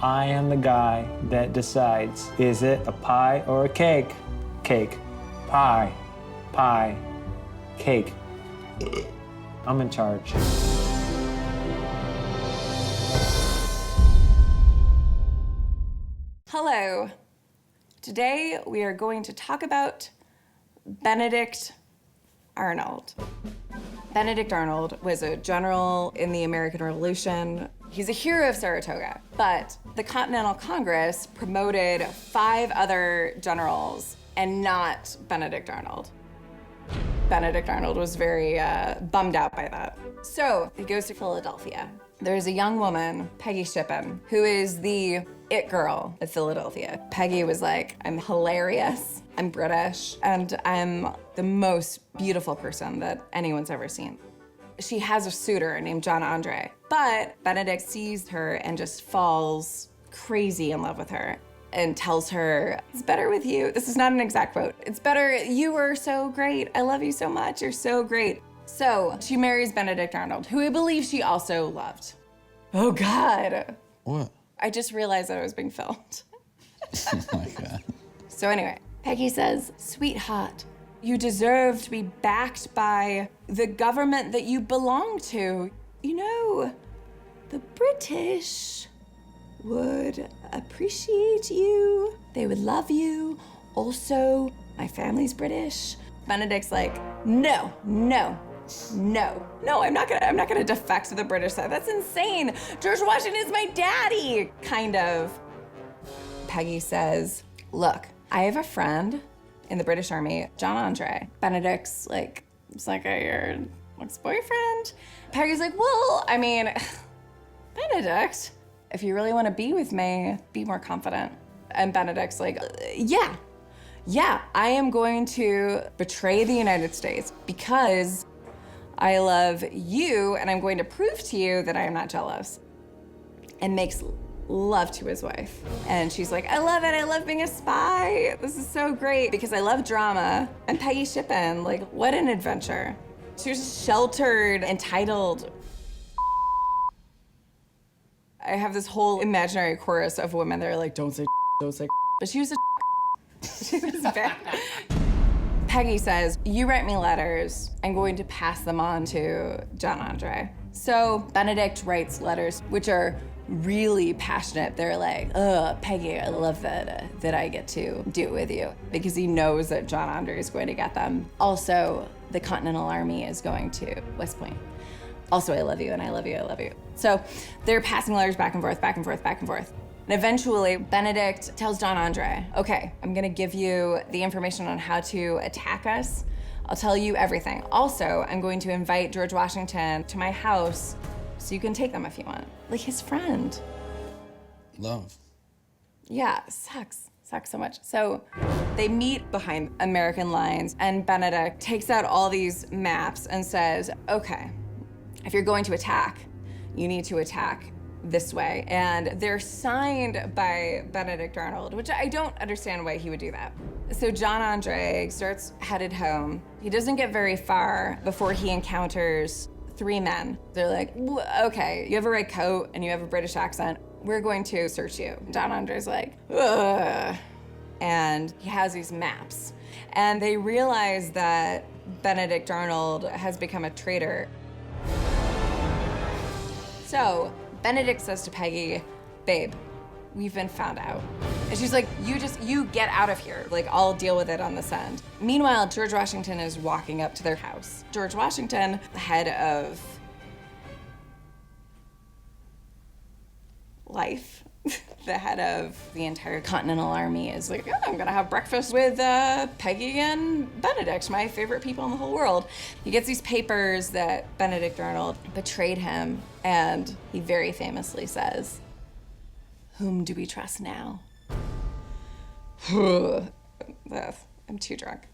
I am the guy that decides, is it a pie or a cake? Cake. Pie. Pie. Cake. I'm in charge. Hello. Today we are going to talk about Benedict Arnold. Benedict Arnold was a general in the American Revolution. He's a hero of Saratoga, but the Continental Congress promoted 5 other generals and not Benedict Arnold. Benedict Arnold was very bummed out by that. So he goes to Philadelphia. There's a young woman, Peggy Shippen, who is the it girl of Philadelphia. Peggy was like, I'm hilarious, I'm British, and I'm the most beautiful person that anyone's ever seen. She has a suitor named John Andre, but Benedict sees her and just falls crazy in love with her and tells her, it's better with you. This is not an exact quote. It's better, you were so great. I love you so much, you're so great. So she marries Benedict Arnold, who I believe she also loved. Oh God. What? I just realized that I was being filmed. Oh my God. So anyway, Peggy says, sweetheart, you deserve to be backed by the government that you belong to. You know, the British would appreciate you. They would love you. Also, my family's British. Benedict's like, no, I'm not gonna defect to the British side. That's insane. George Washington is my daddy, kind of. Peggy says, look, I have a friend in the British Army, John Andre. Benedict's like, it's like your ex-boyfriend. Peggy's like, well, I mean, Benedict, if you really want to be with me, be more confident. And Benedict's like, yeah, I am going to betray the United States because I love you and I'm going to prove to you that I am not jealous. And makes love to his wife. And she's like, I love it, I love being a spy. This is so great because I love drama. And Peggy Shippen, like, what an adventure. She was sheltered, entitled. I have this whole imaginary chorus of women that are like, don't say, but she was a she was bad. Peggy says, you write me letters, I'm going to pass them on to John Andre. So Benedict writes letters, which are really passionate. They're like, Peggy, I love that I get to do it with you, because he knows that John Andre is going to get them. Also, the Continental Army is going to West Point. Also, I love you, and I love you, I love you. So they're passing letters back and forth, back and forth, back and forth. And eventually, Benedict tells John Andre, okay, I'm gonna give you the information on how to attack us. I'll tell you everything. Also, I'm going to invite George Washington to my house so you can take them if you want. Like his friend. Love. Yeah, sucks so much. So they meet behind American lines and Benedict takes out all these maps and says, okay, if you're going to attack, you need to attack this way. And they're signed by Benedict Arnold, which I don't understand why he would do that. So John Andre starts headed home. He doesn't get very far before he encounters 3 men. They're like, okay, you have a red coat and you have a British accent. We're going to search you. John Andre's like, ugh. And he has these maps. And they realize that Benedict Arnold has become a traitor. So Benedict says to Peggy, babe, we've been found out. And she's like, you get out of here. Like, I'll deal with it on this end. Meanwhile, George Washington is walking up to their house. George Washington, the head of life, the head of the entire Continental Army, is like, oh, I'm gonna have breakfast with Peggy and Benedict, my favorite people in the whole world. He gets these papers that Benedict Arnold betrayed him, and he very famously says, whom do we trust now? I'm too drunk.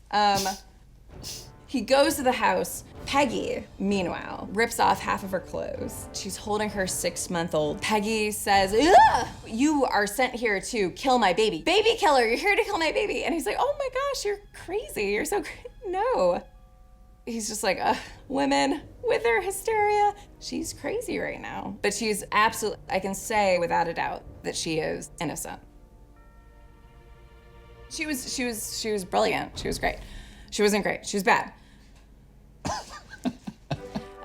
He goes to the house. Peggy, meanwhile, rips off half of her clothes. She's holding her 6-month-old. Peggy says, ugh, you are sent here to kill my baby. Baby killer, you're here to kill my baby. And he's like, oh my gosh, you're crazy. You're so crazy. No. He's just like, women with their hysteria. She's crazy right now. But she's absolutely, I can say without a doubt, that she is innocent. She was brilliant. She was great. She wasn't great. She was bad.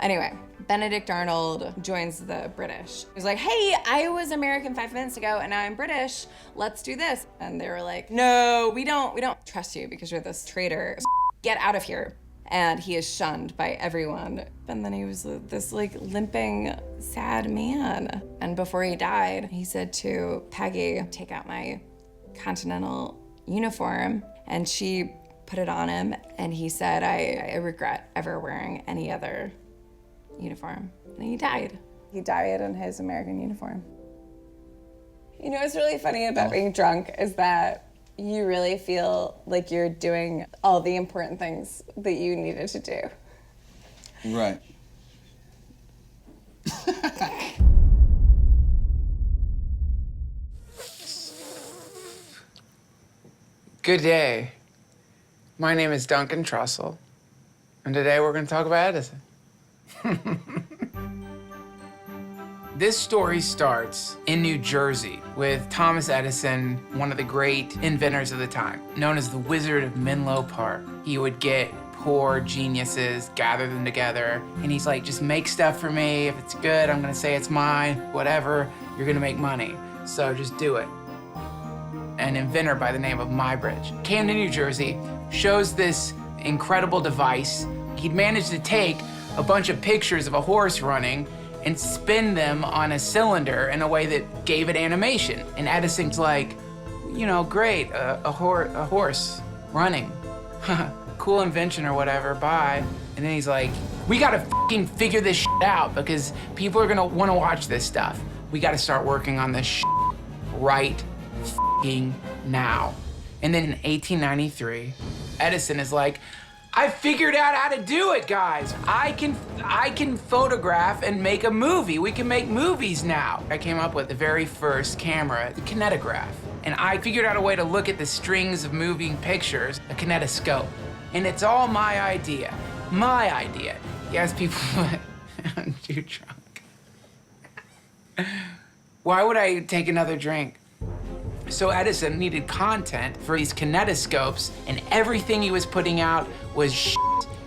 Anyway, Benedict Arnold joins the British. He's like, hey, I was American 5 minutes ago and now I'm British. Let's do this. And they were like, no, we don't trust you because you're this traitor. Get out of here. And he is shunned by everyone. And then he was this like limping, sad man. And before he died, he said to Peggy, take out my Continental uniform. And she put it on him. And he said, I regret ever wearing any other uniform. And he died. He died in his American uniform. You know what's really funny about being drunk is that you really feel like you're doing all the important things that you needed to do. Right. Good day. My name is Duncan Trussell, and today we're going to talk about Edison. This story starts in New Jersey with Thomas Edison, one of the great inventors of the time, known as the Wizard of Menlo Park. He would get poor geniuses, gather them together, and he's like, just make stuff for me. If it's good, I'm gonna say it's mine. Whatever, you're gonna make money. So just do it. An inventor by the name of Muybridge came to New Jersey, shows this incredible device. He'd managed to take a bunch of pictures of a horse running and spin them on a cylinder in a way that gave it animation. And Edison's like, you know, great, a horse running. Cool invention or whatever, bye. And then he's like, we gotta fucking figure this shit out because people are gonna wanna watch this stuff. We gotta start working on this shit right fucking now. And then in 1893, Edison is like, I figured out how to do it, guys. I can photograph and make a movie. We can make movies now. I came up with the very first camera, the kinetograph. And I figured out a way to look at the strings of moving pictures, a kinetoscope. And it's all my idea. My idea. Yes, people, I'm too drunk. Why would I take another drink? So Edison needed content for these kinetoscopes, and everything he was putting out was shit.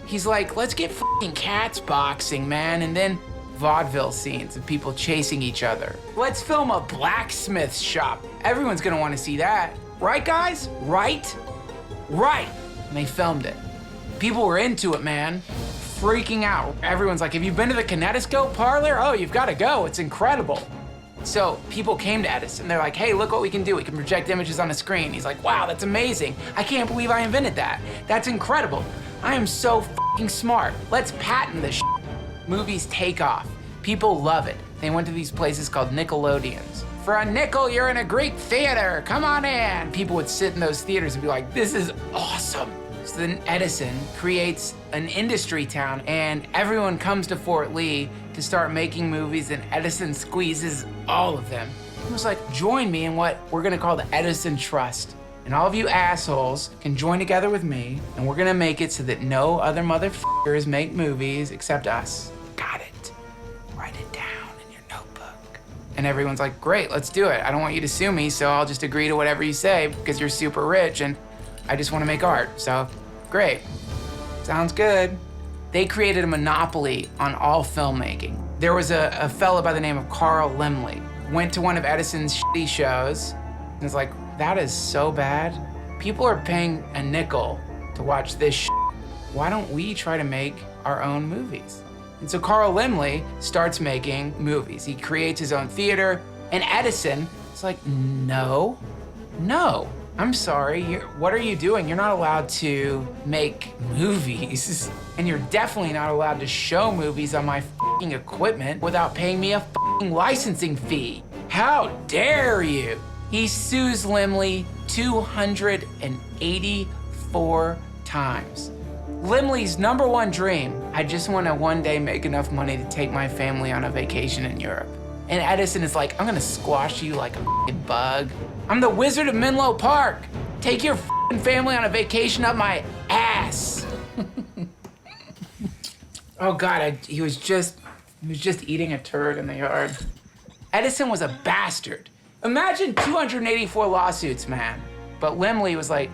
He's like, let's get fucking cats boxing, man, and then vaudeville scenes of people chasing each other. Let's film a blacksmith shop. Everyone's gonna wanna see that. Right, guys? Right? Right. And they filmed it. People were into it, man. Freaking out. Everyone's like, have you been to the kinetoscope parlor? Oh, you've gotta go, it's incredible. So people came to Edison. They're like, hey, look what we can do. We can project images on a screen. He's like, wow, that's amazing. I can't believe I invented that. That's incredible. I am so fucking smart. Let's patent this shit. Movies take off. People love it. They went to these places called Nickelodeons. For a nickel, you're in a Greek theater. Come on in. People would sit in those theaters and be like, this is awesome. So then Edison creates an industry town and everyone comes to Fort Lee to start making movies, and Edison squeezes all of them. He was like, join me in what we're gonna call the Edison Trust. And all of you assholes can join together with me, and we're gonna make it so that no other motherfuckers make movies except us. Got it. Write it down in your notebook. And everyone's like, great, let's do it. I don't want you to sue me, so I'll just agree to whatever you say because you're super rich and I just wanna make art, so great. Sounds good. They created a monopoly on all filmmaking. There was a fella by the name of Carl Laemmle, went to one of Edison's shitty shows, and was like, that is so bad. People are paying a nickel to watch this shit. Why don't we try to make our own movies? And so Carl Laemmle starts making movies. He creates his own theater, and Edison is like, no, I'm sorry, what are you doing? You're not allowed to make movies, and you're definitely not allowed to show movies on my fucking equipment without paying me a fucking licensing fee. How dare you? He sues Laemmle 284 times. Laemmle's #1 dream, I just want to one day make enough money to take my family on a vacation in Europe. And Edison is like, I'm gonna squash you like a fucking bug. I'm the Wizard of Menlo Park. Take your fucking family on a vacation up my ass. Oh God, he was just eating a turd in the yard. Edison was a bastard. Imagine 284 lawsuits, man. But Lemley was like,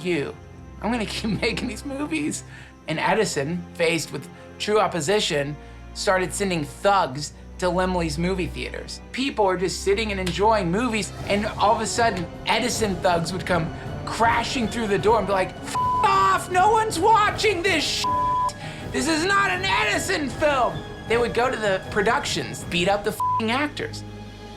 you. I'm gonna keep making these movies. And Edison, faced with true opposition, started sending thugs to Lemley's movie theaters. People are just sitting and enjoying movies, and all of a sudden, Edison thugs would come crashing through the door and be like, F off, no one's watching this shit. This is not an Edison film. They would go to the productions, beat up the f***ing actors.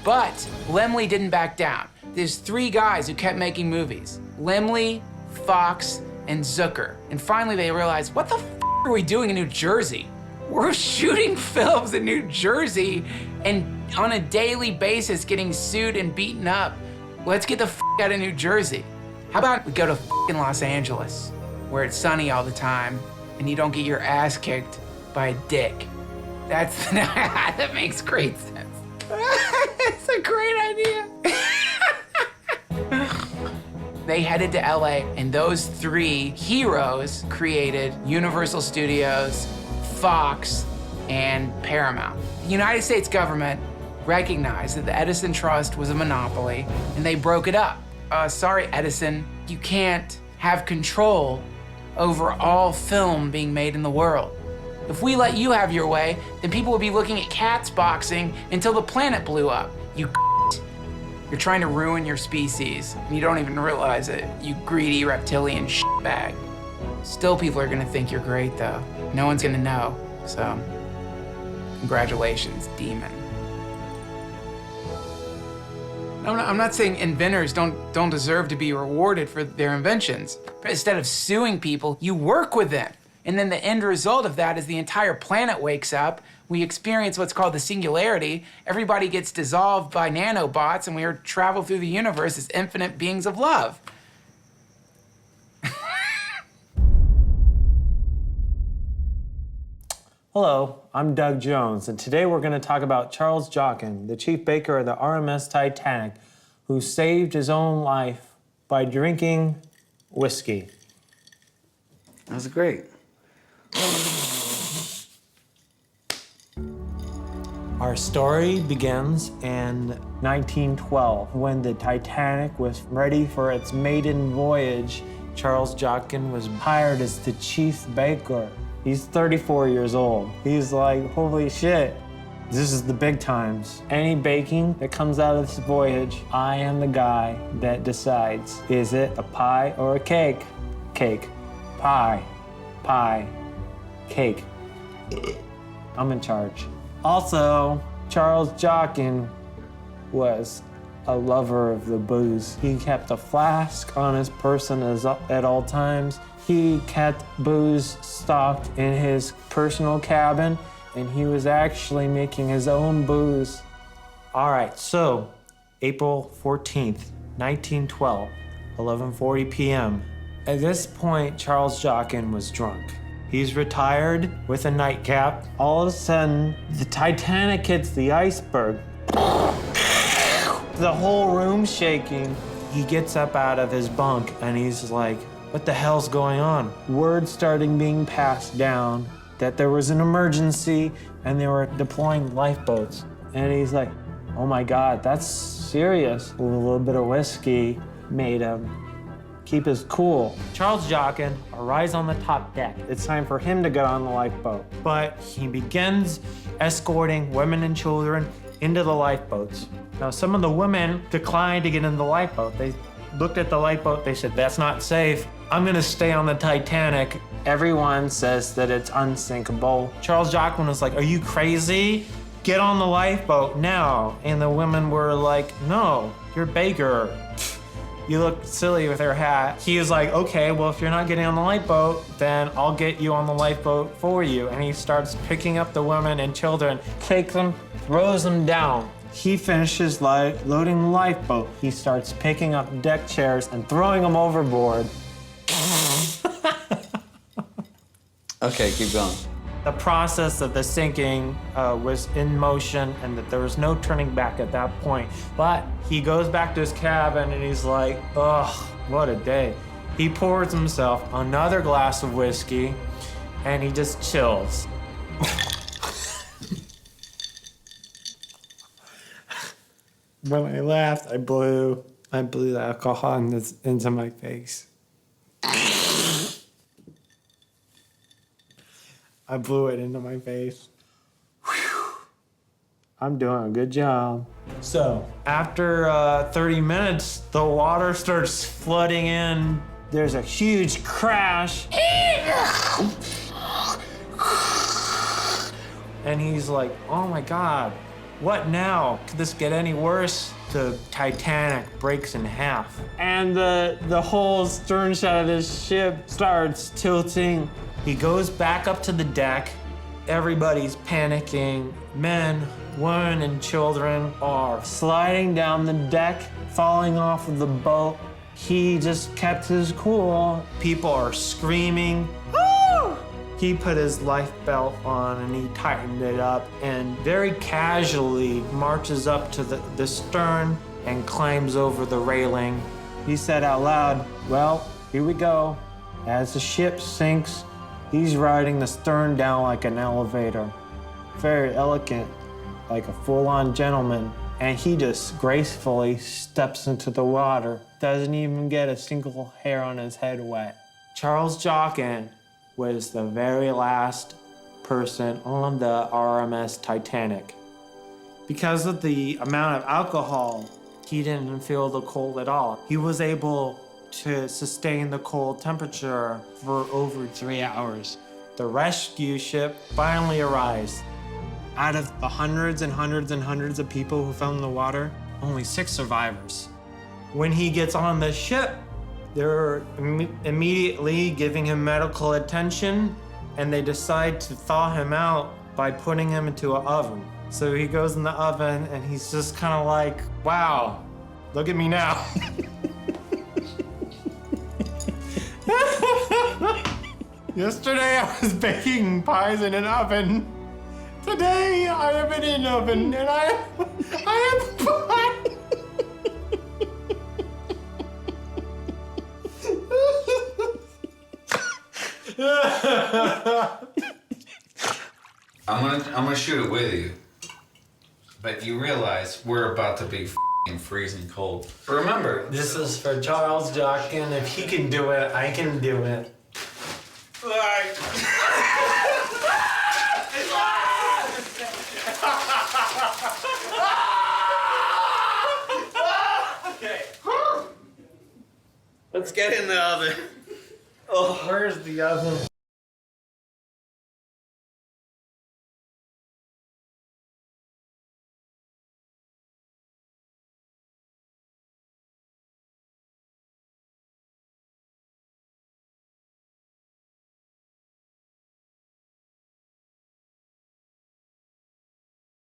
But Lemley didn't back down. There's 3 guys who kept making movies. Lemley, Fox, and Zucker. And finally they realized, what the f*** are we doing in New Jersey? We're shooting films in New Jersey and on a daily basis getting sued and beaten up. Let's get the f*** out of New Jersey. How about we go to f***ing Los Angeles, where it's sunny all the time and you don't get your ass kicked by a dick. That makes great sense. It's a great idea. They headed to LA, and those 3 heroes created Universal Studios, Fox, and Paramount. The United States government recognized that the Edison Trust was a monopoly, and they broke it up. Sorry, Edison, you can't have control over all film being made in the world. If we let you have your way, then people will be looking at cats boxing until the planet blew up. You're trying to ruin your species, and you don't even realize it, you greedy reptilian shitbag. Still, people are gonna think you're great, though. No one's gonna know, so congratulations, demon. I'm not saying inventors don't deserve to be rewarded for their inventions. But instead of suing people, you work with them. And then the end result of that is the entire planet wakes up. We experience what's called the singularity. Everybody gets dissolved by nanobots, and we travel through the universe as infinite beings of love. Hello, I'm Doug Jones, and today we're going to talk about Charles Joughin, the chief baker of the RMS Titanic, who saved his own life by drinking whiskey. That's great. Our story begins in 1912, when the Titanic was ready for its maiden voyage. Charles Joughin was hired as the chief baker. He's 34 years old. He's like, holy shit, this is the big times. Any baking that comes out of this voyage, I am the guy that decides. Is it a pie or a cake? Cake. Pie. Pie. Cake. I'm in charge. Also, Charles Joughin was a lover of the booze. He kept a flask on his person at all times. He kept booze stocked in his personal cabin, and he was actually making his own booze. All right, so April 14th, 1912, 11:40 p.m. At this point, Charles Joughin was drunk. He's retired with a nightcap. All of a sudden, the Titanic hits the iceberg. The whole room's shaking. He gets up out of his bunk and he's like, what the hell's going on? Word starting being passed down that there was an emergency and they were deploying lifeboats. And he's like, oh my God, that's serious. A little bit of whiskey made him keep his cool. Charles Joughin arrives on the top deck. It's time for him to get on the lifeboat. But he begins escorting women and children into the lifeboats. Now, some of the women declined to get in the lifeboat. They looked at the lifeboat, they said, that's not safe. I'm gonna stay on the Titanic. Everyone says that it's unsinkable. Charles Joughin was like, are you crazy? Get on the lifeboat now. And the women were like, no, you're Baker. You look silly with her hat. He was like, okay, well, if you're not getting on the lifeboat, then I'll get you on the lifeboat for you. And he starts picking up the women and children, takes them, throws them down. He finishes loading the lifeboat. He starts picking up deck chairs and throwing them overboard. Okay, keep going. The process of the sinking was in motion and that there was no turning back at that point. But he goes back to his cabin and he's like, ugh, what a day. He pours himself another glass of whiskey and he just chills. When I laughed, I blew the alcohol into my face. I blew it into my face. I'm doing a good job. So, after 30 minutes, the water starts flooding in. There's a huge crash. And he's like, oh my God, what now? Could this get any worse? The Titanic breaks in half. And the whole stern side of this ship starts tilting. He goes back up to the deck. Everybody's panicking. Men, women, and children are sliding down the deck, falling off of the boat. He just kept his cool. People are screaming. Woo! He put his life belt on and he tightened it up and very casually marches up to the stern and climbs over the railing. He said out loud, well, here we go. As the ship sinks, he's riding the stern down like an elevator. Very elegant, like a full-on gentleman. And he just gracefully steps into the water. Doesn't even get a single hair on his head wet. Charles Joughin was the very last person on the RMS Titanic. Because of the amount of alcohol, he didn't feel the cold at all. He was able to sustain the cold temperature for over 3 hours. The rescue ship finally arrives. Out of the hundreds and hundreds and hundreds of people who fell in the water, only 6 survivors. When he gets on the ship, they're immediately giving him medical attention, and they decide to thaw him out by putting him into an oven. So he goes in the oven, and he's just kind of like, wow, look at me now. Yesterday I was baking pies in an oven. Today I am in an oven, and I am pie. I'm gonna shoot it with you, but you realize we're about to be freezing cold. Remember, this is for Charles Joughin. If he can do it, I can do it. Okay. Let's get in the oven. Oh, where's the oven?